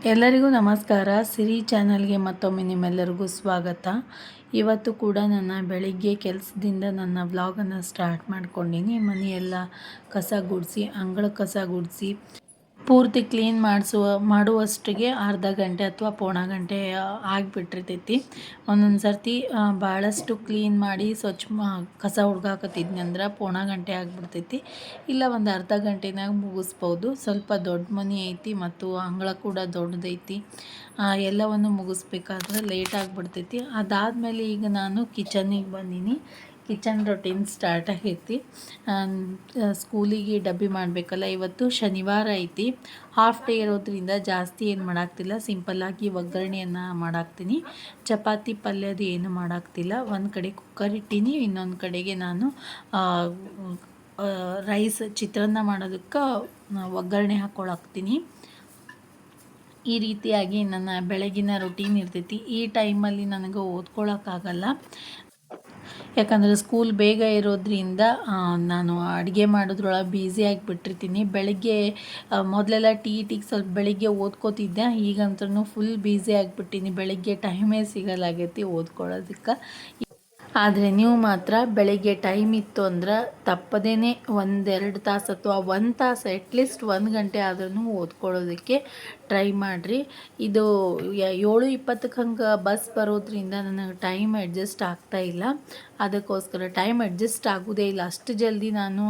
ಎಲ್ಲರಿಗೂ ನಮಸ್ಕಾರ. ಸಿರಿ ಚಾನಲ್ಗೆ ಮತ್ತೊಮ್ಮೆ ನಿಮ್ಮೆಲ್ಲರಿಗೂ ಸ್ವಾಗತ. ಇವತ್ತು ಕೂಡ ನನ್ನ ಬೆಳಿಗ್ಗೆ ಕೆಲಸದಿಂದ ನನ್ನ ವ್ಲಾಗನ್ನು ಸ್ಟಾರ್ಟ್ ಮಾಡ್ಕೊಂಡಿನಿ. ಮನೆಯೆಲ್ಲ ಕಸ ಗುಡಿಸಿ, ಅಂಗಳ ಕಸ ಗುಡಿಸಿ ಪೂರ್ತಿ ಕ್ಲೀನ್ ಮಾಡುವಷ್ಟಿಗೆ ಅರ್ಧ ಗಂಟೆ ಅಥವಾ ಪೌಣ ಗಂಟೆ ಆಗಿಬಿಟ್ಟಿರ್ತೈತಿ. ಒಂದೊಂದು ಸರ್ತಿ ಭಾಳಷ್ಟು ಕ್ಲೀನ್ ಮಾಡಿ ಕಸ ಹುಡ್ಗಾಕತ್ತಿದ್ನಿ ಅಂದ್ರೆ ಪೌಣ ಗಂಟೆ ಆಗಿಬಿಡ್ತೈತಿ. ಇಲ್ಲ ಒಂದು ಅರ್ಧ ಗಂಟೆನಾಗ ಮುಗಿಸ್ಬೋದು. ಸ್ವಲ್ಪ ದೊಡ್ಡ ಮನೆ ಐತಿ ಮತ್ತು ಅಂಗಳ ಕೂಡ ದೊಡ್ಡದೈತಿ. ಎಲ್ಲವನ್ನು ಮುಗಿಸ್ಬೇಕಾದ್ರೆ ಲೇಟ್ ಆಗಿಬಿಡ್ತೈತಿ. ಅದಾದಮೇಲೆ ಈಗ ನಾನು ಕಿಚನಿಗೆ ಬಂದೀನಿ. ಕಿಚನ್ ರೊಟೀನ್ ಸ್ಟಾರ್ಟ್ ಆಗೈತಿ. ಸ್ಕೂಲಿಗೆ ಡಬ್ಬಿ ಮಾಡಬೇಕಲ್ಲ. ಇವತ್ತು ಶನಿವಾರ ಐತಿ, ಹಾಫ್ ಡೇ ಇರೋದ್ರಿಂದ ಜಾಸ್ತಿ ಏನು ಮಾಡಾಕ್ತಿಲ್ಲ. ಸಿಂಪಲ್ಲಾಗಿ ಒಗ್ಗರಣೆಯನ್ನು ಮಾಡಾಕ್ತೀನಿ. ಚಪಾತಿ ಪಲ್ಯದು ಏನು ಮಾಡಾಕ್ತಿಲ್ಲ. ಒಂದು ಕಡೆ ಕುಕ್ಕರ್ ಇಟ್ಟೀನಿ, ಇನ್ನೊಂದು ಕಡೆಗೆ ನಾನು ರೈಸ್ ಚಿತ್ರಾನ್ನ ಮಾಡೋದಕ್ಕೆ ಒಗ್ಗರಣೆ ಹಾಕ್ಕೊಳಾಕ್ತೀನಿ. ಈ ರೀತಿಯಾಗಿ ನನ್ನ ಬೆಳಗಿನ ರೊಟೀನ್ ಇರ್ತೈತಿ. ಈ ಟೈಮಲ್ಲಿ ನನಗೆ ಓದ್ಕೊಳ್ಳೋಕ್ಕಾಗಲ್ಲ, ಯಾಕಂದರೆ ಸ್ಕೂಲ್ ಬೇಗ ಇರೋದ್ರಿಂದ ನಾನು ಅಡುಗೆ ಮಾಡೋದ್ರೊಳಗೆ ಬ್ಯುಸಿ ಆಗಿಬಿಟ್ಟಿರ್ತೀನಿ. ಬೆಳಗ್ಗೆ ಮೊದಲೆಲ್ಲ ಟೀಗೆ ಸ್ವಲ್ಪ ಬೆಳಗ್ಗೆ ಓದ್ಕೋತಿದ್ದೆ. ಈಗಂತೂ ಫುಲ್ ಬ್ಯುಸಿ ಆಗಿಬಿಟ್ಟಿನಿ. ಬೆಳಗ್ಗೆ ಟೈಮೇ ಸಿಗಲಾಗೈತಿ ಓದ್ಕೊಳ್ಳೋದಕ್ಕೆ. ಆದರೆ ನೀವು ಮಾತ್ರ ಬೆಳಗ್ಗೆ ಟೈಮ್ ಇತ್ತು ಅಂದ್ರೆ ತಪ್ಪದೇ 1-2 ತಾಸು ಅಥವಾ 1 ತಾಸು ಅಟ್ಲೀಸ್ಟ್ 1 ಗಂಟೆ ಆದ್ರೂ ಓದ್ಕೊಳ್ಳೋದಕ್ಕೆ ಟ್ರೈ ಮಾಡಿರಿ. ಇದು 7:20ಕ್ಕೆ ಹಂಗೆ ಬಸ್ ಬರೋದ್ರಿಂದ ನನಗೆ ಟೈಮ್ ಅಡ್ಜಸ್ಟ್ ಆಗ್ತಾಯಿಲ್ಲ. ಅದಕ್ಕೋಸ್ಕರ ಟೈಮ್ ಅಡ್ಜಸ್ಟ್ ಆಗೋದೇ ಇಲ್ಲ. ಅಷ್ಟು ಜಲ್ದಿ ನಾನು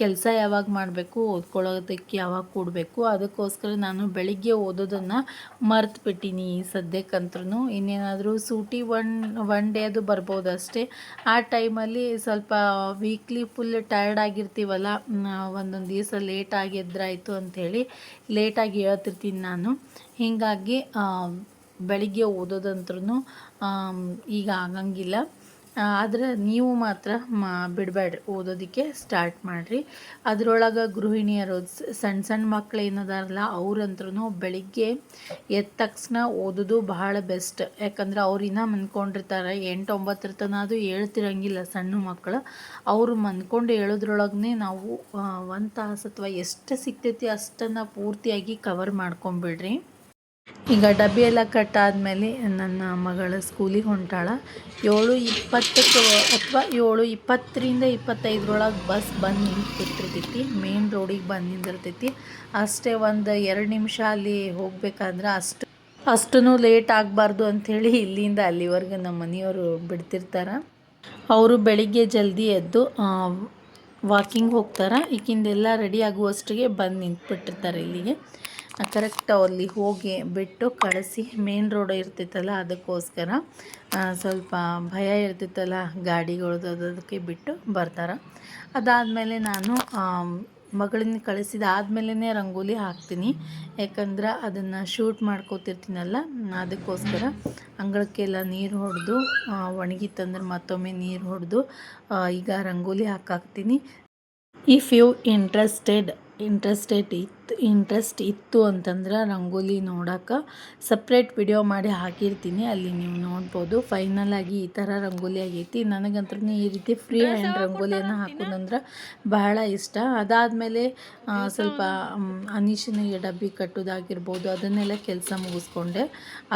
ಕೆಲಸ ಯಾವಾಗ ಮಾಡಬೇಕು, ಓದ್ಕೊಳ್ಳೋದಕ್ಕೆ ಯಾವಾಗ ಕೂಡಬೇಕು, ಅದಕ್ಕೋಸ್ಕರ ನಾನು ಬೆಳಿಗ್ಗೆ ಓದೋದನ್ನು ಮರ್ತುಬಿಟ್ಟಿನಿ ಸದ್ಯಕ್ಕಂತೂ. ಇನ್ನೇನಾದರೂ ಸೂಟಿ ಒನ್ ಡೇ ಅದು ಬರ್ಬೋದು ಅಷ್ಟೇ. ಆ ಟೈಮಲ್ಲಿ ಸ್ವಲ್ಪ ವೀಕ್ಲಿ ಫುಲ್ ಟಯರ್ಡ್ ಆಗಿರ್ತೀವಲ್ಲ, ಒಂದೊಂದು ದಿವಸ ಲೇಟಾಗಿ ಎದ್ರಾಯಿತು ಅಂಥೇಳಿ ಲೇಟಾಗಿ ಹೇಳ್ತಿರ್ತೀನಿ ನಾನು. ಹೀಗಾಗಿ ಬೆಳಿಗ್ಗೆ ಓದೋದಂದ್ರೂ ಈಗ ಆಗಂಗಿಲ್ಲ. ಆದರೆ ನೀವು ಮಾತ್ರ ಬಿಡಬೇಡ್ರಿ, ಓದೋದಕ್ಕೆ ಸ್ಟಾರ್ಟ್ ಮಾಡಿರಿ. ಅದರೊಳಗೆ ಗೃಹಿಣಿಯರು ಸಣ್ಣ ಸಣ್ಣ ಮಕ್ಳು ಏನದಾರಲ್ಲ ಅವ್ರಂದ್ರೂ ಬೆಳಿಗ್ಗೆ ಎದ್ದ ತಕ್ಷಣ ಓದೋದು ಬಹಳ ಬೆಸ್ಟ್. ಯಾಕಂದ್ರೆ ಅವ್ರಿನ್ನ ಮನ್ಕೊಂಡಿರ್ತಾರೆ. 8-9 ತನಕ ಅದು ಹೇಳ್ತಿರಂಗಿಲ್ಲ ಸಣ್ಣ ಮಕ್ಕಳು. ಅವರು ಮನ್ಕೊಂಡು ಹೇಳೋದ್ರೊಳಗೆ ನಾವು 1 ತಾಸು ಅಥವಾ ಎಷ್ಟು ಸಿಗ್ತೈತಿ ಅಷ್ಟನ್ನು ಪೂರ್ತಿಯಾಗಿ ಕವರ್ ಮಾಡ್ಕೊಂಬಿಡ್ರಿ. ಈಗ ಡಬ್ಬಿ ಎಲ್ಲ ಕಟ್ಟಾದಮೇಲೆ ನನ್ನ ಮಗಳು ಸ್ಕೂಲಿಗೆ ಹೊಂಟಾಳ. 7:20 ಅಥವಾ 7:20-25 ಬಸ್ ಬಂದು ನಿಂತ್ಬಿಟ್ಟಿರ್ತೈತಿ. ಮೇನ್ ರೋಡಿಗೆ ಬಂದು ನಿಂದಿರ್ತೈತಿ. ಅಷ್ಟೇ ಒಂದು 2 ನಿಮಿಷ ಅಲ್ಲಿ ಹೋಗ್ಬೇಕಾದ್ರೆ ಅಷ್ಟೂ ಲೇಟ್ ಆಗಬಾರ್ದು ಅಂಥೇಳಿ ಇಲ್ಲಿಂದ ಅಲ್ಲಿವರೆಗೆ ನಮ್ಮ ಮನೆಯವರು ಬಿಡ್ತಿರ್ತಾರೆ. ಅವರು ಬೆಳಿಗ್ಗೆ ಜಲ್ದಿ ಎದ್ದು ವಾಕಿಂಗ್ ಹೋಗ್ತಾರೆ. ಈಗಿಂದೆಲ್ಲ ರೆಡಿ ಆಗುವಷ್ಟಿಗೆ ಬಂದು ನಿಂತ್ಬಿಟ್ಟಿರ್ತಾರೆ ಇಲ್ಲಿಗೆ. ಕರೆಕ್ಟ್ ಅಲ್ಲಿ ಹೋಗಿ ಬಿಟ್ಟು ಕಳಿಸಿ. ಮೇನ್ ರೋಡ್ ಇರ್ತೈತಲ್ಲ, ಅದಕ್ಕೋಸ್ಕರ ಸ್ವಲ್ಪ ಭಯ ಇರ್ತೈತಲ್ಲ ಗಾಡಿಗಳದ್ದು, ಅದಕ್ಕೆ ಬಿಟ್ಟು ಬರ್ತಾರೆ. ಅದಾದಮೇಲೆ ನಾನು ಮಗಳನ್ನ ಕಳಿಸಿದಾದ್ಮೇಲೆ ರಂಗೋಲಿ ಹಾಕ್ತೀನಿ. ಯಾಕಂದ್ರೆ ಅದನ್ನು ಶೂಟ್ ಮಾಡ್ಕೋತಿರ್ತೀನಲ್ಲ, ಅದಕ್ಕೋಸ್ಕರ ಅಂಗಳಕ್ಕೆಲ್ಲ ನೀರು ಹೊಡೆದು ಒಣಗಿತ್ತಂದ್ರೆ ಮತ್ತೊಮ್ಮೆ ನೀರು ಹೊಡೆದು ಈಗ ರಂಗೋಲಿ ಹಾಕಾಕ್ತೀನಿ. ಇಫ್ ಯು ಇಂಟ್ರೆಸ್ಟ್ ಇತ್ತು ಅಂತಂದ್ರೆ ರಂಗೋಲಿ ನೋಡೋಕೆ ಸಪ್ರೇಟ್ ವಿಡಿಯೋ ಮಾಡಿ ಹಾಕಿರ್ತೀನಿ, ಅಲ್ಲಿ ನೀವು ನೋಡ್ಬೋದು. ಫೈನಲ್ ಆಗಿ ಈ ಥರ ರಂಗೋಲಿ ಆಗೈತಿ. ನನಗಂತೂ ಈ ರೀತಿ ಫ್ರೀ ಹ್ಯಾಂಡ್ ರಂಗೋಲಿಯನ್ನು ಹಾಕೋದಂದ್ರೆ ಬಹಳ ಇಷ್ಟ. ಅದಾದಮೇಲೆ ಸ್ವಲ್ಪ ಅನೀಶನಿಗೆ ಡಬ್ಬಿ ಕಟ್ಟೋದಾಗಿರ್ಬೋದು, ಅದನ್ನೆಲ್ಲ ಕೆಲಸ ಮುಗಿಸ್ಕೊಂಡೆ.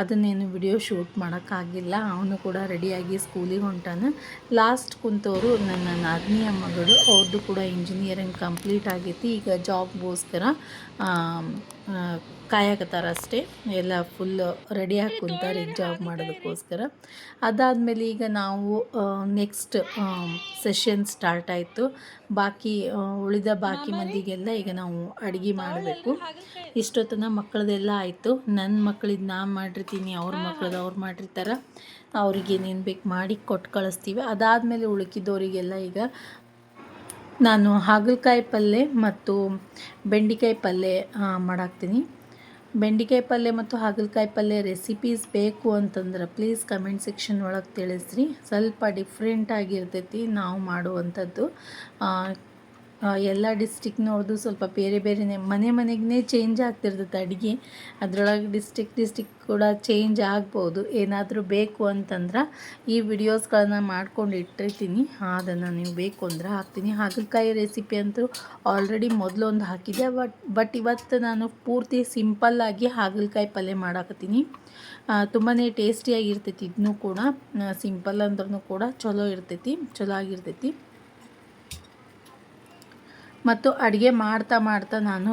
ಅದನ್ನೇನು ವಿಡಿಯೋ ಶೂಟ್ ಮಾಡೋಕ್ಕಾಗಿಲ್ಲ. ಅವನು ಕೂಡ ರೆಡಿಯಾಗಿ ಸ್ಕೂಲಿಗೆ ಹೊಂಟಾನ. ಲಾಸ್ಟ್ ಕುಂತವರು ನನ್ನ ನಾದಿನಿಯ ಮಗಳು. ಅವ್ರದ್ದು ಕೂಡ ಇಂಜಿನಿಯರಿಂಗ್ ಕಂಪ್ಲೀಟ್ ಆಗೈತಿ. ಈಗ ಜಾಬ್ಗೋಸ್ಕರ ಕಾಯಕತ್ತಾರ ಅಷ್ಟೇ. ಎಲ್ಲ ಫುಲ್ ರೆಡಿಯಾಗಿ ಕುಂತಾರೆ ಈಗ ಜಾಬ್ ಮಾಡೋದಕ್ಕೋಸ್ಕರ. ಅದಾದಮೇಲೆ ಈಗ ನಾವು ನೆಕ್ಸ್ಟ್ ಸೆಷನ್ ಸ್ಟಾರ್ಟ್ ಆಯಿತು. ಉಳಿದ ಬಾಕಿ ಮಂದಿಗೆಲ್ಲ ಈಗ ನಾವು ಅಡುಗೆ ಮಾಡಬೇಕು. ಇಷ್ಟೊತ್ತನ ಮಕ್ಕಳದೆಲ್ಲ ಆಯಿತು. ನನ್ನ ಮಕ್ಕಳಿದ್ದು ನಾನು ಮಾಡಿರ್ತೀನಿ, ಅವ್ರ ಮಕ್ಕಳದ್ದು ಅವ್ರು ಮಾಡಿರ್ತಾರೆ. ಅವ್ರಿಗೆ ಏನೇನು ಬೇಕು ಮಾಡಿ ಕೊಟ್ಟು ಕಳಿಸ್ತೀವಿ. ಅದಾದಮೇಲೆ ಉಳ್ಕಿದವರಿಗೆಲ್ಲ ಈಗ ನಾನು ಹಾಗಲಕಾಯಿ ಪಲ್ಯ ಮತ್ತು ಬೆಂಡೆಕಾಯಿ ಪಲ್ಯ ಮಾಡಾಕ್ತೀನಿ. ಬೆಂಡೆಕಾಯಿ ಪಲ್ಯ ಮತ್ತು ಹಾಗಲಕಾಯಿ ಪಲ್ಯ ರೆಸಿಪೀಸ್ ಬೇಕು ಅಂತಂದ್ರೆ ಪ್ಲೀಸ್ ಕಮೆಂಟ್ ಸೆಕ್ಷನ್ ಒಳಗೆ ತಿಳಿಸ್ರಿ. ಸ್ವಲ್ಪ ಡಿಫ್ರೆಂಟ್ ಆಗಿರ್ತೈತಿ ನಾವು ಮಾಡುವಂಥದ್ದು. ಎಲ್ಲ ಡಿಸ್ಟಿಕ್ನವ್ರದ್ದು ಸ್ವಲ್ಪ ಬೇರೆ ಬೇರೆಯೇ ಮನೆಗೆ ಚೇಂಜ್ ಆಗ್ತಿರ್ತೈತೆ ಅಡುಗೆ. ಅದರೊಳಗೆ ಡಿಸ್ಟಿಕ್ ಕೂಡ ಚೇಂಜ್ ಆಗ್ಬೋದು. ಏನಾದರೂ ಬೇಕು ಅಂತಂದ್ರೆ ಈ ವಿಡಿಯೋಸ್ಗಳನ್ನ ಮಾಡ್ಕೊಂಡು ಇಟ್ಟಿರ್ತೀನಿ, ಅದನ್ನು ನೀವು ಬೇಕು ಅಂದ್ರೆ ಹಾಕ್ತೀನಿ. ಹಾಗಲಕಾಯಿ ರೆಸಿಪಿ ಅಂತೂ ಆಲ್ರೆಡಿ ಮೊದಲು ಒಂದು ಹಾಕಿದ್ದೆ, ಬಟ್ ಇವತ್ತು ನಾನು ಪೂರ್ತಿ ಸಿಂಪಲ್ಲಾಗಿ ಹಾಗಲಕಾಯಿ ಪಲ್ಯ ಮಾಡಾಕತ್ತೀನಿ. ತುಂಬಾ ಟೇಸ್ಟಿಯಾಗಿರ್ತೈತಿ. ಇದನ್ನೂ ಕೂಡ ಸಿಂಪಲ್ ಅಂದ್ರೂ ಕೂಡ ಚಲೋ ಆಗಿರ್ತೈತಿ. ಮತ್ತು ಅಡುಗೆ ಮಾಡ್ತಾ ನಾನು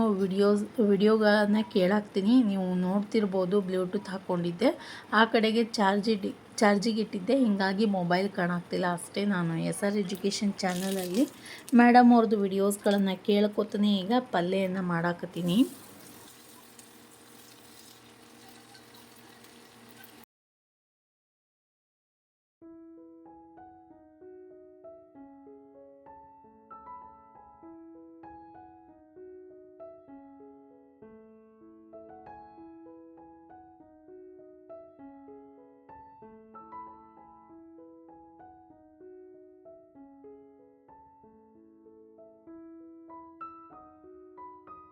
ವಿಡಿಯೋಗಳನ್ನು ಕೇಳಾಕ್ತೀನಿ. ನೀವು ನೋಡ್ತಿರ್ಬೋದು, ಬ್ಲೂಟೂತ್ ಹಾಕ್ಕೊಂಡಿದ್ದೆ. ಆ ಕಡೆಗೆ ಚಾರ್ಜಿಗೆ ಇಟ್ಟಿದ್ದೆ, ಹೀಗಾಗಿ ಮೊಬೈಲ್ ಕಾಣಾಗ್ತಿಲ್ಲ ಅಷ್ಟೇ. ನಾನು SR ಎಜುಕೇಷನ್ ಚಾನಲಲ್ಲಿ ಮೇಡಮ್ ಅವ್ರದ್ದು ವಿಡಿಯೋಸ್ಗಳನ್ನು ಕೇಳ್ಕೊತಾನೆ ಈಗ ಪಲ್ಯವನ್ನು ಮಾಡಾಕತ್ತೀನಿ.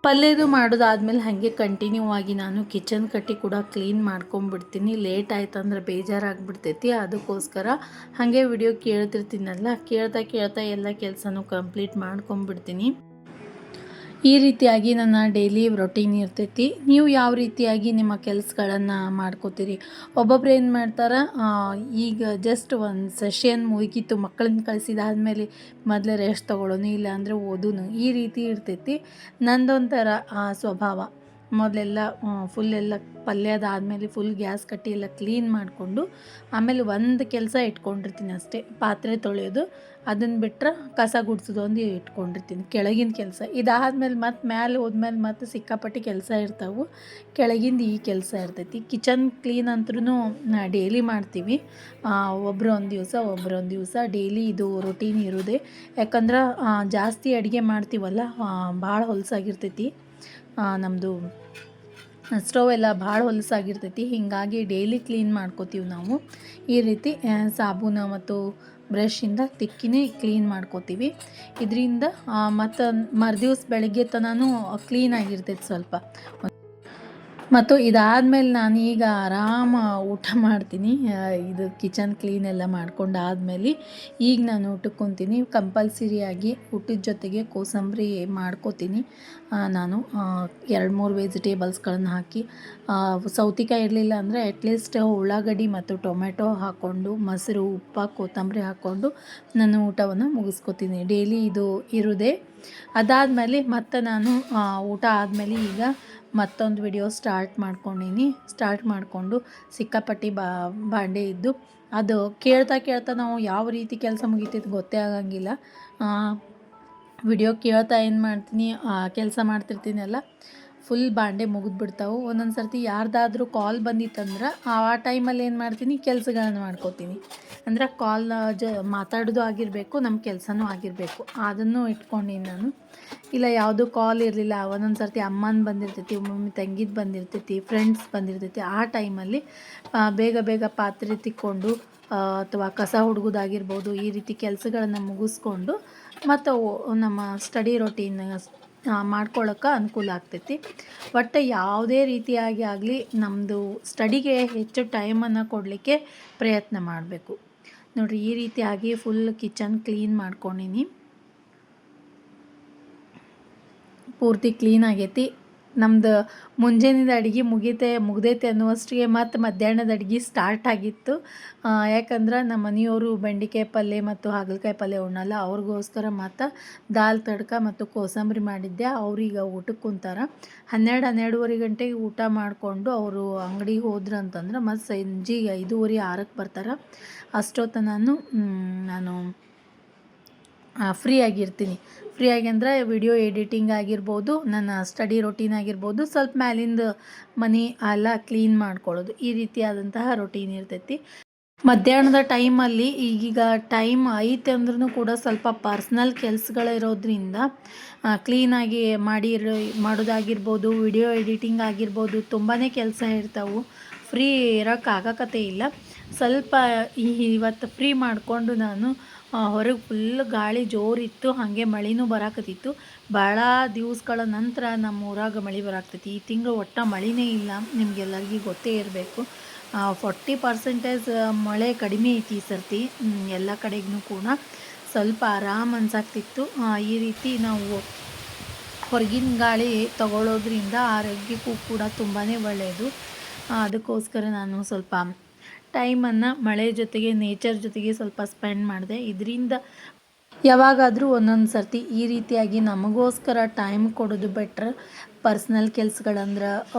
ಪಲ್ಯದು ಮಾಡೋದಾದ್ಮೇಲೆ ಹಾಗೆ ಕಂಟಿನ್ಯೂ ಆಗಿ ನಾನು ಕಿಚನ್ ಕಟ್ಟಿ ಕೂಡ ಕ್ಲೀನ್ ಮಾಡ್ಕೊಂಡ್ಬಿಡ್ತೀನಿ. ಲೇಟ್ ಆಯ್ತು ಅಂದ್ರೆ ಬೇಜಾರಾಗ್ಬಿಡ್ತೈತಿ. ಅದಕ್ಕೋಸ್ಕರ ಹಾಗೆ ವಿಡಿಯೋ ಕೇಳ್ತಿರ್ತೀನಲ್ಲ, ಕೇಳ್ತಾ ಎಲ್ಲ ಕೆಲಸನೂ ಕಂಪ್ಲೀಟ್ ಮಾಡ್ಕೊಂಡ್ಬಿಡ್ತೀನಿ. ಈ ರೀತಿಯಾಗಿ ನನ್ನ ಡೈಲಿ ರೊಟೀನ್ ಇರ್ತೈತಿ. ನೀವು ಯಾವ ರೀತಿಯಾಗಿ ನಿಮ್ಮ ಕೆಲಸಗಳನ್ನು ಮಾಡ್ಕೋತೀರಿ? ಒಬ್ಬೊಬ್ರು ಏನು ಮಾಡ್ತಾರೆ, ಈಗ ಜಸ್ಟ್ ಒಂದು ಸೆಷನ್ ಮುಗಿತು, ಮಕ್ಕಳನ್ನ ಕಳಿಸಿದಾದ್ಮೇಲೆ ಮೊದಲೇ ರೆಸ್ಟ್ ತೊಗೊಳ್ಳೋನು, ಇಲ್ಲ ಅಂದರೆ ಓದೋನು, ಈ ರೀತಿ ಇರ್ತೈತಿ. ನಂದೊಂಥರ ಸ್ವಭಾವ. ಮೊದಲೆಲ್ಲ ಫುಲ್ಲೆಲ್ಲ ಪಲ್ಯದಾದಮೇಲೆ ಫುಲ್ ಗ್ಯಾಸ್ ಕಟ್ಟಿ ಎಲ್ಲ ಕ್ಲೀನ್ ಮಾಡಿಕೊಂಡು ಆಮೇಲೆ ಒಂದು ಕೆಲಸ ಇಟ್ಕೊಂಡಿರ್ತೀನಿ ಅಷ್ಟೇ, ಪಾತ್ರೆ ತೊಳೆಯೋದು. ಅದನ್ನು ಬಿಟ್ಟರೆ ಕಸ ಗುಡಿಸೋದು ಒಂದು ಇಟ್ಕೊಂಡಿರ್ತೀನಿ, ಕೆಳಗಿನ ಕೆಲಸ. ಇದಾದಮೇಲೆ ಮತ್ತೆ ಮೇಲೆ ಹೋದ್ಮೇಲೆ ಮತ್ತೆ ಸಿಕ್ಕಾಪಟ್ಟೆ ಕೆಲಸ ಇರ್ತಾವೆ. ಕೆಳಗಿಂದ ಈ ಕೆಲಸ ಇರ್ತೈತಿ. ಕಿಚನ್ ಕ್ಲೀನ್ ಅಂತೂ ಡೈಲಿ ಮಾಡ್ತೀವಿ. ಒಬ್ಬರು ಒಂದು ದಿವಸ ಡೈಲಿ ಇದು ರೊಟೀನ್ ಇರೋದೇ. ಯಾಕಂದ್ರೆ ಜಾಸ್ತಿ ಅಡುಗೆ ಮಾಡ್ತೀವಲ್ಲ, ಭಾಳ ಹೊಲಸಾಗಿರ್ತೈತಿ. ನಮ್ಮದು ಸ್ಟವ್ ಎಲ್ಲ ಭಾಳ ಹೊಲಸಾಗಿರ್ತೈತಿ. ಹೀಗಾಗಿ ಡೈಲಿ ಕ್ಲೀನ್ ಮಾಡ್ಕೋತೀವಿ ನಾವು. ಈ ರೀತಿ ಸಾಬೂನು ಮತ್ತು ಬ್ರಷಿಂದ ತಿಕ್ಕಿನೇ ಕ್ಲೀನ್ ಮಾಡ್ಕೋತೀವಿ. ಇದರಿಂದ ಮತ್ತು ಮರುದಿವ್ಸ ಬೆಳಗ್ಗೆ ತನೂ ಕ್ಲೀನಾಗಿರ್ತೈತಿ ಸ್ವಲ್ಪ. ಮತ್ತು ಇದಾದಮೇಲೆ ನಾನು ಈಗ ಆರಾಮ ಊಟ ಮಾಡ್ತೀನಿ. ಇದು ಕಿಚನ್ ಕ್ಲೀನ್ ಎಲ್ಲ ಮಾಡ್ಕೊಂಡು ಆದಮೇಲೆ ಈಗ ನಾನು ಊಟಕ್ಕೆ ಕುಂತೀನಿ. ಕಂಪಲ್ಸರಿಯಾಗಿ ಊಟದ ಜೊತೆಗೆ ಕೋಸಂಬರಿ ಮಾಡ್ಕೋತೀನಿ. ನಾನು 2-3 ವೆಜಿಟೇಬಲ್ಸ್ಗಳನ್ನು ಹಾಕಿ, ಸೌತೆಕಾಯಿ ಇರಲಿಲ್ಲ ಅಂದರೆ ಅಟ್ಲೀಸ್ಟ್ ಉಳ್ಳಾಗಡ್ಡಿ ಮತ್ತು ಟೊಮೆಟೊ ಹಾಕ್ಕೊಂಡು, ಮೊಸರು, ಉಪ್ಪು, ಕೊತ್ತಂಬರಿ ಹಾಕ್ಕೊಂಡು ನಾನು ಊಟವನ್ನು ಮುಗಿಸ್ಕೋತೀನಿ. ಡೈಲಿ ಇದು ಇರೋದೇ. ಅದಾದಮೇಲೆ ಮತ್ತು ನಾನು ಊಟ ಆದಮೇಲೆ ಈಗ ಮತ್ತೊಂದು ವಿಡಿಯೋ ಸ್ಟಾರ್ಟ್ ಮಾಡಿಕೊಂಡು ಸಿಕ್ಕಾಪಟ್ಟಿ ಬಾಂಡೆ ಇದ್ದು, ಅದು ಕೇಳ್ತಾ ನಾವು ಯಾವ ರೀತಿ ಕೆಲಸ ಮುಗಿತೈತೆ ಗೊತ್ತೇ ಆಗಂಗಿಲ್ಲ. ವಿಡಿಯೋ ಕೇಳ್ತಾ ಏನು ಮಾಡ್ತೀನಿ, ಕೆಲಸ ಮಾಡ್ತಿರ್ತೀನಲ್ಲ, ಫುಲ್ ಬಾಂಡೆ ಮುಗಿದ್ಬಿಡ್ತಾವೆ. ಒಂದೊಂದು ಸರ್ತಿ ಯಾರ್ದಾದ್ರೂ ಕಾಲ್ ಬಂದಿತ್ತಂದ್ರೆ ಆ ಟೈಮಲ್ಲಿ ಏನು ಮಾಡ್ತೀನಿ, ಕೆಲಸಗಳನ್ನ ಮಾಡ್ಕೋತೀನಿ. ಅಂದ್ರೆ ಕಾಲ್ ಮಾತಾಡೋದು ಆಗಿರಬೇಕು, ನಮ್ಮ ಕೆಲಸನೂ ಆಗಿರಬೇಕು, ಅದನ್ನು ಇಟ್ಕೊಂಡೀನಿ ನಾನು. ಇಲ್ಲ ಯಾವುದೂ ಕಾಲ್ ಇರಲಿಲ್ಲ, ಒಂದೊಂದು ಸರ್ತಿ ಅಮ್ಮನ ಬಂದಿರ್ತೈತಿ, ಒಮ್ಮೊಮ್ಮೆ ತಂಗಿದು ಬಂದಿರ್ತೈತಿ, ಫ್ರೆಂಡ್ಸ್ ಬಂದಿರ್ತೈತಿ. ಆ ಟೈಮಲ್ಲಿ ಬೇಗ ಪಾತ್ರೆ ತಿಕ್ಕೊಂಡು ಅಥವಾ ಕಸ ಹುಡುಗೋದಾಗಿರ್ಬೋದು, ಈ ರೀತಿ ಕೆಲಸಗಳನ್ನು ಮುಗಿಸ್ಕೊಂಡು ಮತ್ತು ನಮ್ಮ ಸ್ಟಡಿ ರೊಟೀನ್ ಮಾಡ್ಕೊಳ್ಳೋಕೆ ಅನುಕೂಲ ಆಗ್ತೈತಿ. ಒಟ್ಟು ಯಾವುದೇ ರೀತಿಯಾಗಿ ಆಗಲಿ ನಮ್ಮದು ಸ್ಟಡಿಗೆ ಹೆಚ್ಚು ಟೈಮನ್ನು ಕೊಡಲಿಕ್ಕೆ ಪ್ರಯತ್ನ ಮಾಡಬೇಕು. ನೋಡಿರಿ, ಈ ರೀತಿಯಾಗಿ ಫುಲ್ ಕಿಚನ್ ಕ್ಲೀನ್ ಮಾಡ್ಕೊಂಡೀನಿ. ಪೂರ್ತಿ ಕ್ಲೀನ್ ಆಗೈತಿ. ನಮ್ದು ಮುಂಜಾನೆದ ಅಡುಗೆ ಮುಗ್ದೈತೆ ಅನ್ನುವಷ್ಟಿಗೆ ಮತ್ತು ಮಧ್ಯಾಹ್ನದ ಅಡುಗೆ ಸ್ಟಾರ್ಟ್ ಆಗಿತ್ತು. ಯಾಕಂದ್ರೆ ನಮ್ಮ ಮನೆಯವರು ಬೆಂಡೆಕಾಯಿ ಪಲ್ಯ ಮತ್ತು ಹಾಗಲಕಾಯಿ ಪಲ್ಯ ಉಣ್ಣಲ್ಲ, ಅವ್ರಿಗೋಸ್ಕರ ಮತ್ತು ದಾಲ್ ತಡ್ಕ ಮತ್ತು ಕೋಸಂಬರಿ ಮಾಡಿದ್ದೆ. ಅವ್ರೀಗ ಊಟಕ್ಕೆ ಕುಂತಾರ. 12-12:30 ಗಂಟೆಗೆ ಊಟ ಮಾಡಿಕೊಂಡು ಅವರು ಅಂಗಡಿಗೆ ಹೋದ್ರು ಅಂತಂದ್ರೆ ಮತ್ತು ಸಂಜೆಗೆ 5:30-6ಕ್ಕೆ ಬರ್ತಾರೆ. ನಾನು ಫ್ರೀ ಅಂದರೆ ವಿಡಿಯೋ ಎಡಿಟಿಂಗ್ ಆಗಿರ್ಬೋದು, ನನ್ನ ಸ್ಟಡಿ ರೊಟೀನ್ ಆಗಿರ್ಬೋದು, ಸ್ವಲ್ಪ ಮ್ಯಾಲಿಂದ ಮನೆ ಎಲ್ಲ ಕ್ಲೀನ್ ಮಾಡ್ಕೊಳ್ಳೋದು, ಈ ರೀತಿಯಾದಂತಹ ರೊಟೀನ್ ಇರ್ತೈತಿ. ಮಧ್ಯಾಹ್ನದ ಟೈಮಲ್ಲಿ ಈಗೀಗ ಟೈಮ್ ಐತೆ ಅಂದ್ರೂ ಕೂಡ ಸ್ವಲ್ಪ ಪರ್ಸ್ನಲ್ ಕೆಲಸಗಳಿರೋದ್ರಿಂದ ಕ್ಲೀನಾಗಿ ಮಾಡೋದಾಗಿರ್ಬೋದು, ವಿಡಿಯೋ ಎಡಿಟಿಂಗ್ ಆಗಿರ್ಬೋದು, ತುಂಬಾ ಕೆಲಸ ಇರ್ತಾವೆ. ಫ್ರೀ ಇರೋಕ್ಕಾಗಕತ್ತೇ ಇಲ್ಲ. ಸ್ವಲ್ಪ ಇವತ್ತು ಫ್ರೀ ಮಾಡಿಕೊಂಡು ನಾನು ಹೊರಗೆ ಫುಲ್ ಗಾಳಿ ಜೋರಿತ್ತು, ಹಾಗೆ ಮಳೆನೂ ಬರಾಕತ್ತಿತ್ತು. ಭಾಳ ದಿವಸಗಳ ನಂತರ ನಮ್ಮ ಊರಾಗ ಮಳೆ ಬರಾಕ್ತೈತಿ. ಈ ತಿಂಗಳು ಒಟ್ಟು ಮಳೆನೇ ಇಲ್ಲ, ನಿಮ್ಗೆಲ್ಲರಿಗೂ ಗೊತ್ತೇ ಇರಬೇಕು. 40% ಮಳೆ ಕಡಿಮೆ ಐತಿ ಈ ಸರ್ತಿ ಎಲ್ಲ ಕಡೆಗೂ ಕೂಡ. ಸ್ವಲ್ಪ ಆರಾಮ್ ಅನ್ಸಾಕ್ತಿತ್ತು. ಈ ರೀತಿ ನಾವು ಹೊರಗಿನ ಗಾಳಿ ತಗೊಳ್ಳೋದ್ರಿಂದ ಆರೋಗ್ಯಕ್ಕೂ ಕೂಡ ತುಂಬಾ ಒಳ್ಳೆಯದು. ಅದಕ್ಕೋಸ್ಕರ ನಾನು ಸ್ವಲ್ಪ ಟೈಮನ್ನು ಮಳೆ ಜೊತೆಗೆ, ನೇಚರ್ ಜೊತೆಗೆ ಸ್ವಲ್ಪ ಸ್ಪೆಂಡ್ ಮಾಡಿದೆ. ಇದರಿಂದ ಯಾವಾಗಾದರೂ ಒಂದೊಂದು ಸರ್ತಿ ಈ ರೀತಿಯಾಗಿ ನಮಗೋಸ್ಕರ ಟೈಮ್ ಕೊಡೋದು ಬೆಟ್ರ್. ಪರ್ಸ್ನಲ್ ಕೆಲಸಗಳಂದ್ರೆ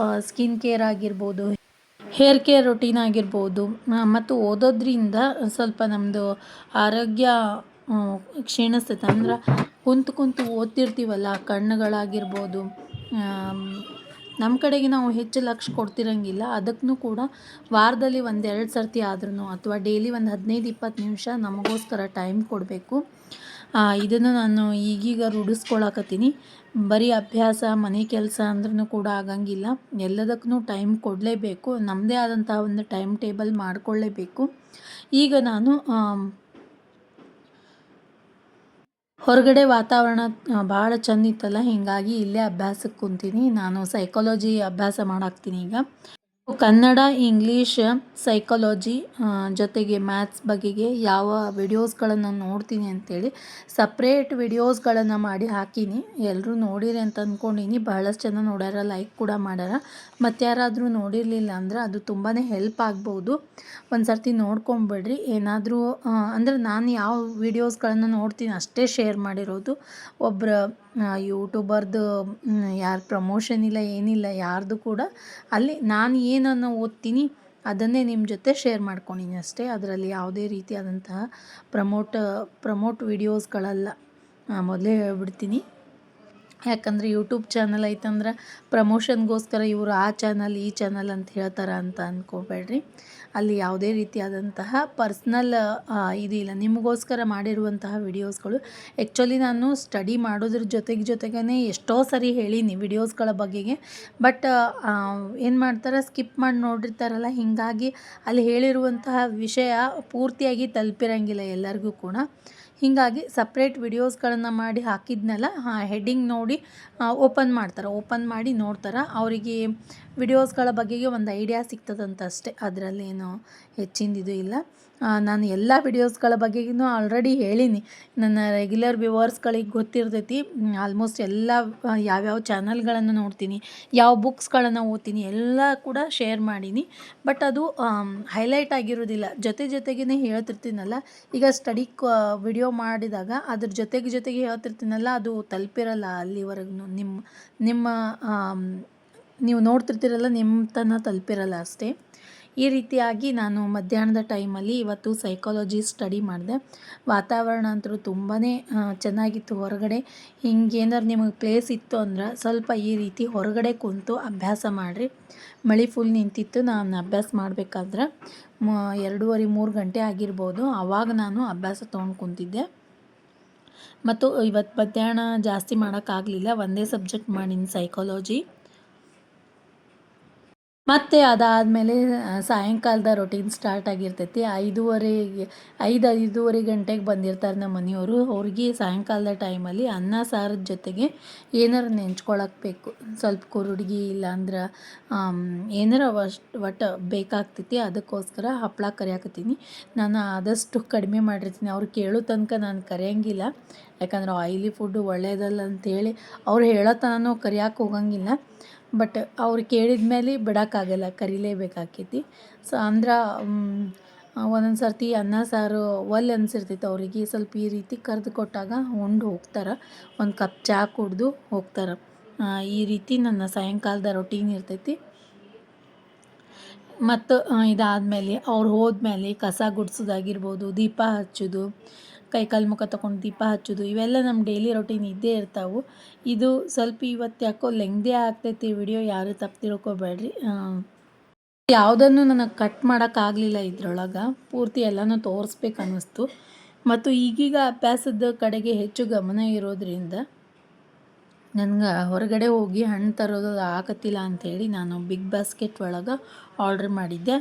ಸ್ಕಿನ್ ಕೇರ್ ಆಗಿರ್ಬೋದು, ಹೇರ್ ಕೇರ್ ರೊಟೀನ್ ಆಗಿರ್ಬೋದು, ಮತ್ತು ಓದೋದ್ರಿಂದ ಸ್ವಲ್ಪ ನಮ್ಮದು ಆರೋಗ್ಯ ಕ್ಷೀಣಿಸ್ತೈತೆ. ಅಂದ್ರೆ ಕುಂತು ಓದ್ತಿರ್ತೀವಲ್ಲ, ಕಣ್ಣುಗಳಾಗಿರ್ಬೋದು, ನಮ್ಮ ಕಡೆಗೆ ನಾವು ಹೆಚ್ಚು ಲಕ್ಷ್ಯ ಕೊಡ್ತಿರಂಗಿಲ್ಲ. ಅದಕ್ಕೂ ಕೂಡ ವಾರದಲ್ಲಿ 1-2 ಸರ್ತಿ ಆದ್ರೂ ಅಥವಾ ಡೈಲಿ ಒಂದು 15-20 ನಿಮಿಷ ನಮಗೋಸ್ಕರ ಟೈಮ್ ಕೊಡಬೇಕು. ಇದನ್ನು ನಾನು ಈಗೀಗ ರೂಢಿಸ್ಕೊಳಕತ್ತೀನಿ. ಬರೀ ಅಭ್ಯಾಸ, ಮನೆ ಕೆಲಸ ಅಂದ್ರೂ ಕೂಡ ಆಗಂಗಿಲ್ಲ. ಎಲ್ಲದಕ್ಕೂ ಟೈಮ್ ಕೊಡಲೇಬೇಕು. ನಮ್ಮದೇ ಆದಂಥ ಒಂದು ಟೈಮ್ ಟೇಬಲ್ ಮಾಡಿಕೊಳ್ಳೇಬೇಕು. ಈಗ ನಾನು ಹೊರಗಡೆ ವಾತಾವರಣ ಭಾಳ ಚಂದ ಇತ್ತಲ್ಲ, ಹೀಗಾಗಿ ಇಲ್ಲೇ ಅಭ್ಯಾಸಕ್ಕೆ ಕುಂತೀನಿ. ನಾನು ಸೈಕಾಲಜಿ ಅಭ್ಯಾಸ ಮಾಡಾಕ್ತೀನಿ ಈಗ. ಕನ್ನಡ, ಇಂಗ್ಲೀಷ್, ಸೈಕಾಲಜಿ ಜೊತೆಗೆ ಮ್ಯಾಥ್ಸ್ ಬಗೆಗೆ ಯಾವ ವಿಡಿಯೋಸ್ಗಳನ್ನು ನೋಡ್ತೀನಿ ಅಂಥೇಳಿ ಸಪ್ರೇಟ್ ವಿಡಿಯೋಸ್ಗಳನ್ನು ಮಾಡಿ ಹಾಕೀನಿ. ಎಲ್ಲರೂ ನೋಡಿರಿ ಅಂತ ಅಂದ್ಕೊಂಡೀನಿ. ಬಹಳಷ್ಟು ಜನ ನೋಡ್ಯಾರ, ಲೈಕ್ ಕೂಡ ಮಾಡ್ಯಾರ. ಮತ್ತು ಯಾರಾದರೂ ನೋಡಿರಲಿಲ್ಲ ಅಂದ್ರೆ ಅದು ತುಂಬಾ ಹೆಲ್ಪ್ ಆಗ್ಬೋದು. ಒಂದು ಸರ್ತಿ ನೋಡ್ಕೊಂಬಿಡ್ರಿ. ಏನಾದರೂ ಅಂದರೆ ನಾನು ಯಾವ ವಿಡಿಯೋಸ್ಗಳನ್ನು ನೋಡ್ತೀನಿ ಅಷ್ಟೇ ಶೇರ್ ಮಾಡಿರೋದು. ಒಬ್ಬರ ಯೂಟ್ಯೂಬರ್ದು ಯಾರು ಪ್ರಮೋಷನ್ ಇಲ್ಲ, ಏನಿಲ್ಲ ಯಾರ್ದು ಕೂಡ. ಅಲ್ಲಿ ನಾನು ಏನನ್ನು ಓದ್ತೀನಿ ಅದನ್ನೇ ನಿಮ್ಮ ಜೊತೆ ಶೇರ್ ಮಾಡ್ಕೊಂಡಿನಿ ಅಷ್ಟೇ. ಅದರಲ್ಲಿ ಯಾವುದೇ ರೀತಿಯಾದಂತಹ ಪ್ರಮೋಟ್ ವಿಡಿಯೋಸ್ಗಳಲ್ಲ, ಮೊದಲೇ ಹೇಳ್ಬಿಡ್ತೀನಿ. ಯಾಕಂದರೆ ಯೂಟ್ಯೂಬ್ ಚಾನಲ್ ಐತಂದ್ರೆ ಪ್ರಮೋಷನ್ಗೋಸ್ಕರ ಇವರು ಆ ಚಾನಲ್ ಈ ಚಾನಲ್ ಅಂತ ಹೇಳ್ತಾರೆ ಅಂತ ಅಂದ್ಕೋಬೇಡ್ರಿ. ಅಲ್ಲಿ ಯಾವುದೇ ರೀತಿಯಾದಂತಹ ಪರ್ಸ್ನಲ್ ಇದಿಲ್ಲ, ನಿಮಗೋಸ್ಕರ ಮಾಡಿರುವಂತಹ ವಿಡಿಯೋಸ್ಗಳು. ಆ್ಯಕ್ಚುಲಿ ನಾನು ಸ್ಟಡಿ ಮಾಡೋದ್ರ ಜೊತೆಗೇ ಎಷ್ಟೋ ಸರಿ ಹೇಳೀನಿ ವಿಡಿಯೋಸ್ಗಳ ಬಗೆಗೆ. ಬಟ್ ಏನು ಮಾಡ್ತಾರೆ, ಸ್ಕಿಪ್ ಮಾಡಿ ನೋಡಿರ್ತಾರಲ್ಲ, ಹೀಗಾಗಿ ಅಲ್ಲಿ ಹೇಳಿರುವಂತಹ ವಿಷಯ ಪೂರ್ತಿಯಾಗಿ ತಲುಪಿರಂಗಿಲ್ಲ ಎಲ್ಲರಿಗೂ ಕೂಡ. ಹೀಗಾಗಿ ಸಪ್ರೇಟ್ ವಿಡಿಯೋಸ್ಗಳನ್ನು ಮಾಡಿ ಹಾಕಿದ್ನಲ್ಲ, ಹೆಡ್ಡಿಂಗ್ ನೋಡಿ ಓಪನ್ ಮಾಡಿ ನೋಡ್ತಾರೆ. ಅವರಿಗೆ ವಿಡಿಯೋಸ್ಗಳ ಬಗೆಗೆ ಒಂದು ಐಡಿಯಾ ಸಿಗ್ತದಂತ ಅಷ್ಟೇ, ಅದರಲ್ಲೇನು ಹೆಚ್ಚಿಂದಿದು ಇಲ್ಲ. ನಾನು ಎಲ್ಲ ವಿಡಿಯೋಸ್ಗಳ ಬಗೆಗೂ ಆಲ್ರೆಡಿ ಹೇಳೀನಿ. ನನ್ನ ರೆಗ್ಯುಲರ್ ವ್ಯೂವರ್ಸ್ಗಳಿಗೆ ಗೊತ್ತಿರ್ತೈತಿ. ಆಲ್ಮೋಸ್ಟ್ ಎಲ್ಲ ಯಾವ್ಯಾವ ಚಾನಲ್ಗಳನ್ನು ನೋಡ್ತೀನಿ, ಯಾವ ಬುಕ್ಸ್ಗಳನ್ನು ಓದ್ತೀನಿ ಎಲ್ಲ ಕೂಡ ಶೇರ್ ಮಾಡೀನಿ. ಬಟ್ ಅದು ಹೈಲೈಟ್ ಆಗಿರೋದಿಲ್ಲ. ಜೊತೆಗೇ ಹೇಳ್ತಿರ್ತೀನಲ್ಲ, ಈಗ ಸ್ಟಡಿ ವಿಡಿಯೋ ಮಾಡಿದಾಗ ಅದ್ರ ಜೊತೆಗೆ ಹೇಳ್ತಿರ್ತೀನಲ್ಲ, ಅದು ತಲುಪಿರಲ್ಲ ಅಲ್ಲಿವರೆಗೂ. ನಿಮ್ಮ ನೀವು ನೋಡ್ತಿರ್ತೀರಲ್ಲ, ನಿಮ್ಮ ತನಕ ತಲುಪಿರಲ್ಲ ಅಷ್ಟೇ. ಈ ರೀತಿಯಾಗಿ ನಾನು ಮಧ್ಯಾಹ್ನದ ಟೈಮಲ್ಲಿ ಇವತ್ತು ಸೈಕಾಲಜಿ ಸ್ಟಡಿ ಮಾಡಿದೆ. ವಾತಾವರಣ ಅಂತೂ ತುಂಬಾ ಚೆನ್ನಾಗಿತ್ತು ಹೊರಗಡೆ. ಹಿಂಗೇನಾರು ನಿಮಗೆ ಪ್ಲೇಸ್ ಇತ್ತು ಅಂದ್ರೆ ಸ್ವಲ್ಪ ಈ ರೀತಿ ಹೊರಗಡೆ ಕುಂತು ಅಭ್ಯಾಸ ಮಾಡಿರಿ. ಮಳೆ ಫುಲ್ ನಿಂತಿತ್ತು. ನಾನು ಅಭ್ಯಾಸ ಮಾಡಬೇಕಾದ್ರೆ 2:30-3 ಗಂಟೆ ಆಗಿರ್ಬೋದು. ಆವಾಗ ನಾನು ಅಭ್ಯಾಸ ತೊಗೊಂಡು ಕುಂತಿದ್ದೆ. ಮತ್ತು ಇವತ್ತು ಮಧ್ಯಾಹ್ನ ಜಾಸ್ತಿ ಮಾಡೋಕ್ಕಾಗಲಿಲ್ಲ, ಒಂದೇ ಸಬ್ಜೆಕ್ಟ್ ಮಾಡೀನಿ, ಸೈಕಾಲಜಿ. ಮತ್ತು ಅದಾದಮೇಲೆ ಸಾಯಂಕಾಲದ ರೊಟೀನ್ ಸ್ಟಾರ್ಟ್ ಆಗಿರ್ತೈತಿ. 5:30 ಗಂಟೆಗೆ ಬಂದಿರ್ತಾರೆ ನಮ್ಮ ಮನೆಯವರು. ಅವ್ರಿಗೆ ಸಾಯಂಕಾಲದ ಟೈಮಲ್ಲಿ ಅನ್ನ ಸಾರದ ಜೊತೆಗೆ ಏನಾರು ನೆಂಚ್ಕೊಳಕ್ಕೆ ಬೇಕು. ಸ್ವಲ್ಪ ಕುರುಡ್ಗಿ ಇಲ್ಲಾಂದ್ರೆ ಏನಾರ ಒಟ್ಟು ಬೇಕಾಗ್ತೈತಿ. ಅದಕ್ಕೋಸ್ಕರ ಹಪ್ಪಳ ಕರಿಯಾಕತ್ತೀನಿ. ನಾನು ಆದಷ್ಟು ಕಡಿಮೆ ಮಾಡಿರ್ತೀನಿ. ಅವ್ರು ಕೇಳೋ ತನಕ ನಾನು ಕರಿಯಂಗಿಲ್ಲ, ಯಾಕಂದ್ರೆ ಆಯಿಲಿ ಫುಡ್ಡು ಒಳ್ಳೆಯದಲ್ಲ ಅಂಥೇಳಿ ಅವ್ರು ಹೇಳೋ ತನಕ ಕರಿಯಕ್ಕೆ ಹೋಗಂಗಿಲ್ಲ. ಬಟ್ ಅವ್ರು ಕೇಳಿದ ಮೇಲೆ ಬಿಡೋಕ್ಕಾಗಲ್ಲ, ಕರಿಲೇಬೇಕಾಕೈತಿ. ಸೊ ಅಂದ್ರೆ ಒಂದೊಂದು ಸರ್ತಿ ಅನ್ನ ಸಾರು ಒಲ್ಲೆ ಅನಿಸಿರ್ತೈತೆ ಅವರಿಗೆ. ಸ್ವಲ್ಪ ಈ ರೀತಿ ಕರೆದು ಕೊಟ್ಟಾಗ ಉಂಡು ಹೋಗ್ತಾರೆ, ಒಂದು ಕಪ್ ಚಹಾ ಕುಡಿದು ಹೋಗ್ತಾರೆ. ಈ ರೀತಿ ನನ್ನ ಸಾಯಂಕಾಲದ ರೊಟೀನ್ ಇರ್ತೈತಿ. ಮತ್ತು ಇದಾದಮೇಲೆ ಅವ್ರು ಹೋದ್ಮೇಲೆ ಕಸ ಗುಡಿಸೋದಾಗಿರ್ಬೋದು, ದೀಪ ಹಚ್ಚೋದು, ಕೈಕಾಲು ಮುಖ ತೊಗೊಂಡು ದೀಪ ಹಚ್ಚೋದು, ಇವೆಲ್ಲ ನಮ್ಮ ಡೈಲಿ ರೊಟೀನ್ ಇದ್ದೇ ಇರ್ತಾವೆ. ಇದು ಸ್ವಲ್ಪ ಇವತ್ತು ಯಾಕೋ ಲೆಂಗ್ದೇ ಆಗ್ತೈತಿ ವಿಡಿಯೋ, ಯಾರು ತಪ್ಪು ತಿಳ್ಕೊಬೇಡ್ರಿ. ಯಾವುದನ್ನು ನನಗೆ ಕಟ್ ಮಾಡೋಕ್ಕಾಗಲಿಲ್ಲ, ಇದ್ರೊಳಗೆ ಪೂರ್ತಿ ಎಲ್ಲನೂ ತೋರಿಸ್ಬೇಕು ಅನ್ನಿಸ್ತು. ಮತ್ತು ಈಗೀಗ ಅಭ್ಯಾಸದ ಕಡೆಗೆ ಹೆಚ್ಚು ಗಮನ ಇರೋದ್ರಿಂದ ನನಗೆ ಹೊರಗಡೆ ಹೋಗಿ ಹಣ್ಣು ತರೋದು ಆಗತ್ತಿಲ್ಲ ಅಂಥೇಳಿ ನಾನು ಬಿಗ್ ಬಾಸ್ಕೆಟ್ ಒಳಗೆ ಆರ್ಡ್ರ್ ಮಾಡಿದ್ದೆ.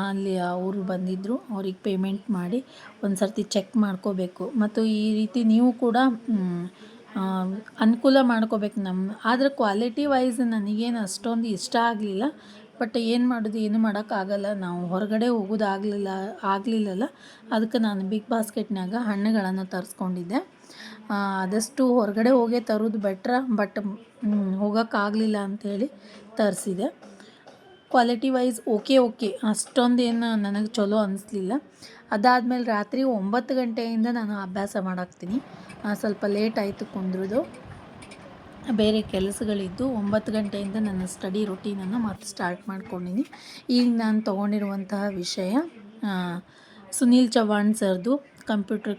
ಅಲ್ಲಿ ಅವರು ಬಂದಿದ್ದರು, ಅವ್ರಿಗೆ ಪೇಮೆಂಟ್ ಮಾಡಿ ಒಂದು ಸರ್ತಿ ಚೆಕ್ ಮಾಡ್ಕೋಬೇಕು. ಮತ್ತು ಈ ರೀತಿ ನೀವು ಕೂಡ ಅನುಕೂಲ ಮಾಡ್ಕೋಬೇಕು ಆದರೆ ಕ್ವಾಲಿಟಿ ವೈಸ್ ನನಗೇನು ಅಷ್ಟೊಂದು ಇಷ್ಟ ಆಗಲಿಲ್ಲ. ಬಟ್ ಏನು ಮಾಡೋದು, ಏನು ಮಾಡೋಕ್ಕಾಗಲ್ಲ, ನಾವು ಹೊರಗಡೆ ಹೋಗೋದು ಆಗಲಿಲ್ಲಲ್ಲ. ಅದಕ್ಕೆ ನಾನು ಬಿಗ್ ಬಾಸ್ಕೆಟ್ನಾಗ ಹಣ್ಣುಗಳನ್ನು ತರಿಸ್ಕೊಂಡಿದ್ದೆ. ಆದಷ್ಟು ಹೊರಗಡೆ ಹೋಗೇ ತರೋದು ಬೆಟ್ರ, ಬಟ್ ಹೋಗೋಕ್ಕಾಗಲಿಲ್ಲ ಅಂಥೇಳಿ ತರಿಸಿದೆ. ಕ್ವಾಲಿಟಿ ವೈಸ್ ಓಕೆ ಅಷ್ಟೊಂದೇನು ನನಗೆ ಚಲೋ ಅನ್ನಿಸ್ಲಿಲ್ಲ. ಅದಾದಮೇಲೆ ರಾತ್ರಿ 9 ಗಂಟೆಯಿಂದ ನಾನು ಅಭ್ಯಾಸ ಮಾಡಾಕ್ತೀನಿ. ಸ್ವಲ್ಪ ಲೇಟ್ ಆಯಿತು ಕುಂದ್ರದು, ಬೇರೆ ಕೆಲಸಗಳಿದ್ದು. 9 ಗಂಟೆಯಿಂದ ನನ್ನ ಸ್ಟಡಿ ರೊಟೀನನ್ನು ಮತ್ತೆ ಸ್ಟಾರ್ಟ್ ಮಾಡ್ಕೊಂಡಿನಿ. ಈಗ ನಾನು ತೊಗೊಂಡಿರುವಂತಹ ವಿಷಯ ಸುನೀಲ್ ಚವ್ಹಾಣ್ ಸರ್ದು ಕಂಪ್ಯೂಟರ್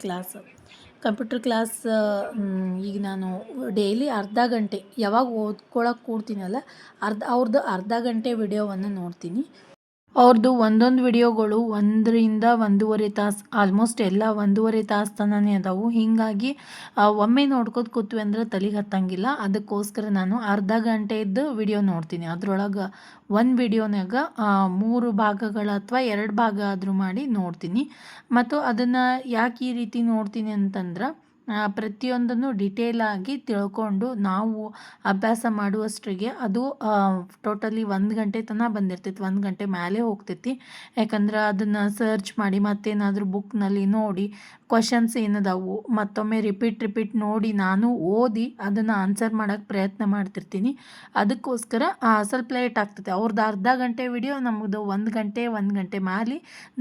ಕ್ಲಾಸ್. ಈಗ ನಾನು ಡೈಲಿ ಅರ್ಧ ಗಂಟೆ ಯಾವಾಗ ಓದ್ಕೊಳಕ್ಕೆ ಕೂಡ್ತೀನಲ್ಲ, ಅವ್ರದ್ದು ಅರ್ಧ ಗಂಟೆ ವಿಡಿಯೋವನ್ನು ನೋಡ್ತೀನಿ. ಅವ್ರದ್ದು ಒಂದೊಂದು ವಿಡಿಯೋಗಳು 1 ರಿಂದ 1.5 ತಾಸು, ಆಲ್ಮೋಸ್ಟ್ ಎಲ್ಲ 1.5 ತಾಸು ತನಕ ಅದಾವು. ಹೀಗಾಗಿ ಒಮ್ಮೆ ನೋಡ್ಕೋತ ಕೂತ್ವಿ ಅಂದ್ರೆ ತಲೆಗೆ ಹತ್ತಂಗಿಲ್ಲ. ಅದಕ್ಕೋಸ್ಕರ ನಾನು ಅರ್ಧ ಗಂಟೆದ್ದು ವಿಡಿಯೋ ನೋಡ್ತೀನಿ. ಅದರೊಳಗೆ ಒಂದು ವಿಡಿಯೋನಾಗ 3 ಭಾಗಗಳು ಅಥವಾ 2 ಭಾಗ ಆದರೂ ಮಾಡಿ ನೋಡ್ತೀನಿ. ಮತ್ತು ಅದನ್ನು ಯಾಕೆ ಈ ರೀತಿ ನೋಡ್ತೀನಿ ಅಂತಂದ್ರೆ, ಪ್ರತಿಯೊಂದನ್ನು ಡಿಟೇಲಾಗಿ ತಿಳ್ಕೊಂಡು ನಾವು ಅಭ್ಯಾಸ ಮಾಡುವಷ್ಟರಿಗೆ ಅದು ಟೋಟಲಿ 1 ಗಂಟೆ ತನಕ ಬಂದಿರ್ತೈತಿ, 1 ಗಂಟೆ ಮೇಲೆ ಹೋಗ್ತೈತಿ. ಯಾಕಂದ್ರೆ ಅದನ್ನು ಸರ್ಚ್ ಮಾಡಿ ಮತ್ತೇನಾದರೂ ಬುಕ್ನಲ್ಲಿ ನೋಡಿ ಕ್ವಶನ್ಸ್ ಏನದಾವು ಮತ್ತೊಮ್ಮೆ ರಿಪೀಟ್ ನೋಡಿ ನಾನು ಓದಿ ಅದನ್ನು ಆನ್ಸರ್ ಮಾಡೋಕ್ಕೆ ಪ್ರಯತ್ನ ಮಾಡ್ತಿರ್ತೀನಿ. ಅದಕ್ಕೋಸ್ಕರ ಸ್ವಲ್ಪ ಲೇಟ್ ಆಗ್ತೈತೆ. ಅವ್ರದ್ದು ಅರ್ಧ ಗಂಟೆ ವಿಡಿಯೋ ನಮ್ಮದು 1 ಗಂಟೆ ಮೇಲೆ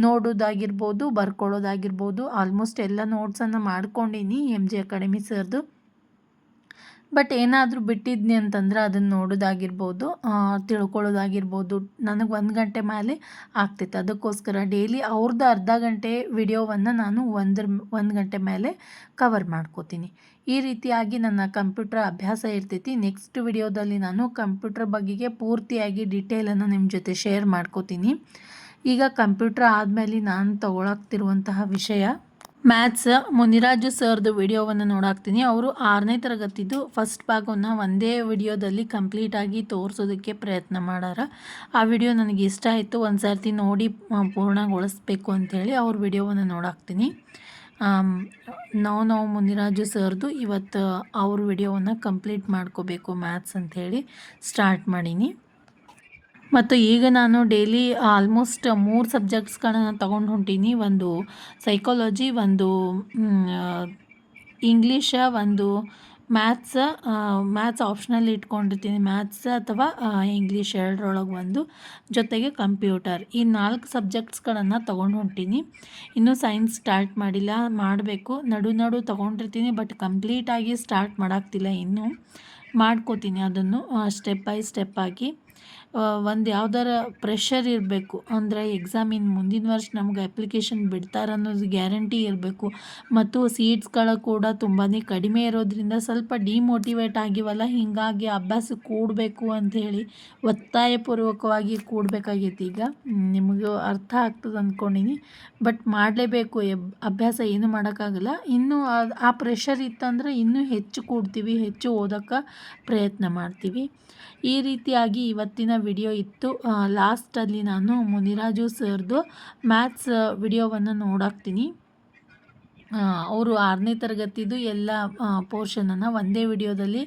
ನೋಡೋದಾಗಿರ್ಬೋದು, ಬರ್ಕೊಳ್ಳೋದಾಗಿರ್ಬೋದು. ಆಲ್ಮೋಸ್ಟ್ ಎಲ್ಲ ನೋಟ್ಸನ್ನು ಮಾಡ್ಕೊಂಡೀನಿ MG ಅಕಾಡೆಮಿ ಸರ್ದು. ಬಟ್ ಏನಾದರೂ ಬಿಟ್ಟಿದ್ನಿ ಅಂತಂದ್ರೆ ಅದನ್ನು ನೋಡೋದಾಗಿರ್ಬೋದು, ತಿಳ್ಕೊಳ್ಳೋದಾಗಿರ್ಬೋದು, ನನಗೆ 1 ಗಂಟೆ ಮೇಲೆ ಆಗ್ತೈತೆ. ಅದಕ್ಕೋಸ್ಕರ ಡೈಲಿ ಅವ್ರದ್ದು ಅರ್ಧ ಗಂಟೆ ವಿಡಿಯೋವನ್ನು ನಾನು 1 ಗಂಟೆ ಮೇಲೆ ಕವರ್ ಮಾಡ್ಕೋತೀನಿ. ಈ ರೀತಿಯಾಗಿ ನನ್ನ ಕಂಪ್ಯೂಟರ್ ಅಭ್ಯಾಸ ಇರ್ತೈತಿ. ನೆಕ್ಸ್ಟ್ ವಿಡಿಯೋದಲ್ಲಿ ನಾನು ಕಂಪ್ಯೂಟರ್ ಬಗ್ಗೆಗೆ ಪೂರ್ತಿಯಾಗಿ ಡಿಟೇಲನ್ನು ನಿಮ್ಮ ಜೊತೆ ಶೇರ್ ಮಾಡ್ಕೋತೀನಿ. ಈಗ ಕಂಪ್ಯೂಟರ್ ಆದಮೇಲೆ ನಾನು ತಗೊಳಕ್ತಿರುವಂತಹ ವಿಷಯ ಮ್ಯಾಥ್ಸ್. ಮುನಿರಾಜು ಸರ್ದು ವಿಡಿಯೋವನ್ನು ನೋಡಾಕ್ತೀನಿ. ಅವರು 6ನೇ ತರಗತಿದು ಫಸ್ಟ್ ಭಾಗವನ್ನು ಒಂದೇ ವಿಡಿಯೋದಲ್ಲಿ ಕಂಪ್ಲೀಟಾಗಿ ತೋರಿಸೋದಕ್ಕೆ ಪ್ರಯತ್ನ ಮಾಡ್ಯಾರ. ಆ ವಿಡಿಯೋ ನನಗೆ ಇಷ್ಟ ಆಯಿತು. ಒಂದು ಸರ್ತಿ ನೋಡಿ ಪೂರ್ಣಗೊಳಿಸ್ಬೇಕು ಅಂಥೇಳಿ ಅವ್ರ ವಿಡಿಯೋವನ್ನು ನೋಡಾಕ್ತೀನಿ. ನಾವು ಮುನಿರಾಜು ಸರ್ದು ಇವತ್ತು ಅವ್ರ ವಿಡಿಯೋವನ್ನು ಕಂಪ್ಲೀಟ್ ಮಾಡ್ಕೋಬೇಕು ಮ್ಯಾಥ್ಸ್ ಅಂಥೇಳಿ ಸ್ಟಾರ್ಟ್ ಮಾಡೀನಿ. ಮತ್ತು ಈಗ ನಾನು ಡೈಲಿ ಆಲ್ಮೋಸ್ಟ್ 3 ಸಬ್ಜೆಕ್ಟ್ಸ್ಗಳನ್ನು ತೊಗೊಂಡು ಹೊಂಟೀನಿ. ಒಂದು ಸೈಕಾಲಜಿ, ಒಂದು ಇಂಗ್ಲೀಷ, ಒಂದು ಮ್ಯಾಥ್ಸ್ ಆಪ್ಷನಲ್ ಇಟ್ಕೊಂಡಿರ್ತೀನಿ. ಮ್ಯಾಥ್ಸ್ ಅಥವಾ ಇಂಗ್ಲೀಷ್ ಎರಡರೊಳಗೆ ಒಂದು, ಜೊತೆಗೆ ಕಂಪ್ಯೂಟರ್. ಈ 4 ಸಬ್ಜೆಕ್ಟ್ಸ್ಗಳನ್ನು ತೊಗೊಂಡು ಹೊಂಟೀನಿ. ಇನ್ನೂ ಸೈನ್ಸ್ ಸ್ಟಾರ್ಟ್ ಮಾಡಿಲ್ಲ, ಮಾಡಬೇಕು. ನಡು ತೊಗೊಂಡಿರ್ತೀನಿ, ಬಟ್ ಕಂಪ್ಲೀಟಾಗಿ ಸ್ಟಾರ್ಟ್ ಮಾಡೋಕ್ತಿಲ್ಲ. ಇನ್ನೂ ಮಾಡ್ಕೋತೀನಿ ಅದನ್ನು ಸ್ಟೆಪ್ ಬೈ ಸ್ಟೆಪ್ ಆಗಿ. ಒಂದು ಯಾವ್ದಾರ ಪ್ರೆಷರ್ ಇರಬೇಕು, ಅಂದರೆ ಎಕ್ಸಾಮಿನ ಮುಂದಿನ ವರ್ಷ ನಮ್ಗೆ ಅಪ್ಲಿಕೇಶನ್ ಬಿಡ್ತಾರೆ ಅನ್ನೋದು ಗ್ಯಾರಂಟಿ ಇರಬೇಕು. ಮತ್ತು ಸೀಟ್ಸ್ಗಳು ಕೂಡ ತುಂಬಾ ಕಡಿಮೆ ಇರೋದ್ರಿಂದ ಸ್ವಲ್ಪ ಡಿಮೋಟಿವೇಟ್ ಆಗಿವಲ್ಲ, ಹೀಗಾಗಿ ಅಭ್ಯಾಸ ಕೂಡಬೇಕು ಅಂಥೇಳಿ ಒತ್ತಾಯಪೂರ್ವಕವಾಗಿ ಕೂಡಬೇಕಾಗೈತಿ. ಈಗ ನಿಮಗೂ ಅರ್ಥ ಆಗ್ತದೆ ಅಂದ್ಕೊಂಡಿನಿ. ಬಟ್ ಮಾಡಲೇಬೇಕು, ಅಭ್ಯಾಸ ಏನು ಮಾಡೋಕ್ಕಾಗಲ್ಲ. ಇನ್ನೂ ಆ ಪ್ರೆಷರ್ ಇತ್ತಂದ್ರೆ ಇನ್ನೂ ಹೆಚ್ಚು ಕೂಡ್ತೀವಿ, ಹೆಚ್ಚು ಓದೋಕ್ಕೆ ಪ್ರಯತ್ನ ಮಾಡ್ತೀವಿ. ಈ ರೀತಿಯಾಗಿ ಇವತ್ತಿನ ವಿಡಿಯೋ ಇತ್ತು. ಲಾಸ್ಟಲ್ಲಿ ನಾನು ಮುನಿರಾಜು ಸರ್ದು ಮ್ಯಾಥ್ಸ್ ವಿಡಿಯೋವನ್ನು ನೋಡಾಕ್ತೀನಿ. ಅವರು 6ನೇ ತರಗತಿದು ಎಲ್ಲ ಪೋರ್ಷನನ್ನು ಒಂದೇ ವಿಡಿಯೋದಲ್ಲಿ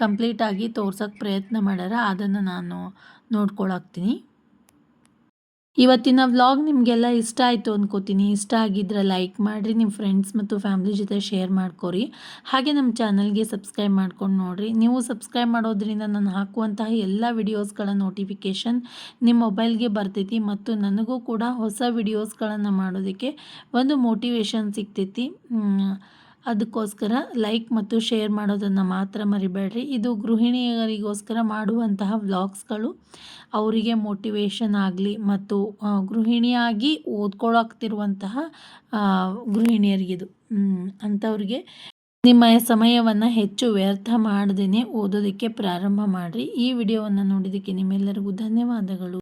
ಕಂಪ್ಲೀಟಾಗಿ ತೋರ್ಸೋಕ್ಕೆ ಪ್ರಯತ್ನ ಮಾಡ್ಯಾರ. ಅದನ್ನು ನಾನು ನೋಡ್ಕೊಳಾಕ್ತೀನಿ. ಇವತ್ತಿನ ವ್ಲಾಗ್ ನಿಮಗೆಲ್ಲ ಇಷ್ಟ ಆಯಿತು ಅಂದ್ಕೋತೀನಿ. ಇಷ್ಟ ಆಗಿದ್ರೆ ಲೈಕ್ ಮಾಡಿರಿ, ನಿಮ್ಮ ಫ್ರೆಂಡ್ಸ್ ಮತ್ತು ಫ್ಯಾಮಿಲಿ ಜೊತೆ ಶೇರ್ ಮಾಡ್ಕೊರಿ. ಹಾಗೆ ನಮ್ಮ ಚಾನಲ್ಗೆ ಸಬ್ಸ್ಕ್ರೈಬ್ ಮಾಡ್ಕೊಂಡು ನೋಡಿರಿ. ನೀವು ಸಬ್ಸ್ಕ್ರೈಬ್ ಮಾಡೋದ್ರಿಂದ ನಾನು ಹಾಕುವಂತಹ ಎಲ್ಲ ವಿಡಿಯೋಸ್ಗಳ ನೋಟಿಫಿಕೇಷನ್ ನಿಮ್ಮ ಮೊಬೈಲ್ಗೆ ಬರ್ತೈತಿ. ಮತ್ತು ನನಗೂ ಕೂಡ ಹೊಸ ವಿಡಿಯೋಸ್ಗಳನ್ನು ಮಾಡೋದಕ್ಕೆ ಒಂದು ಮೋಟಿವೇಶನ್ ಸಿಗ್ತೈತಿ. ಅದಕ್ಕೋಸ್ಕರ ಲೈಕ್ ಮತ್ತು ಶೇರ್ ಮಾಡೋದನ್ನು ಮಾತ್ರ ಮರಿಬೇಡ್ರಿ. ಇದು ಗೃಹಿಣಿಯರಿಗೋಸ್ಕರ ಮಾಡುವಂತಹ ವ್ಲಾಗ್ಸ್ಗಳು. ಅವರಿಗೆ ಮೋಟಿವೇಶನ್ ಆಗಲಿ ಮತ್ತು ಗೃಹಿಣಿಯಾಗಿ ಓದ್ಕೊಳ್ಳೋಗ್ತಿರುವಂತಹ ಗೃಹಿಣಿಯರಿಗಿದು ಅಂಥವ್ರಿಗೆ ನಿಮ್ಮ ಸಮಯವನ್ನು ಹೆಚ್ಚು ವ್ಯರ್ಥ ಮಾಡದೇ ಓದೋದಕ್ಕೆ ಪ್ರಾರಂಭ ಮಾಡಿರಿ. ಈ ವಿಡಿಯೋವನ್ನು ನೋಡಿದ್ದಕ್ಕೆ ನಿಮ್ಮೆಲ್ಲರಿಗೂ ಧನ್ಯವಾದಗಳು.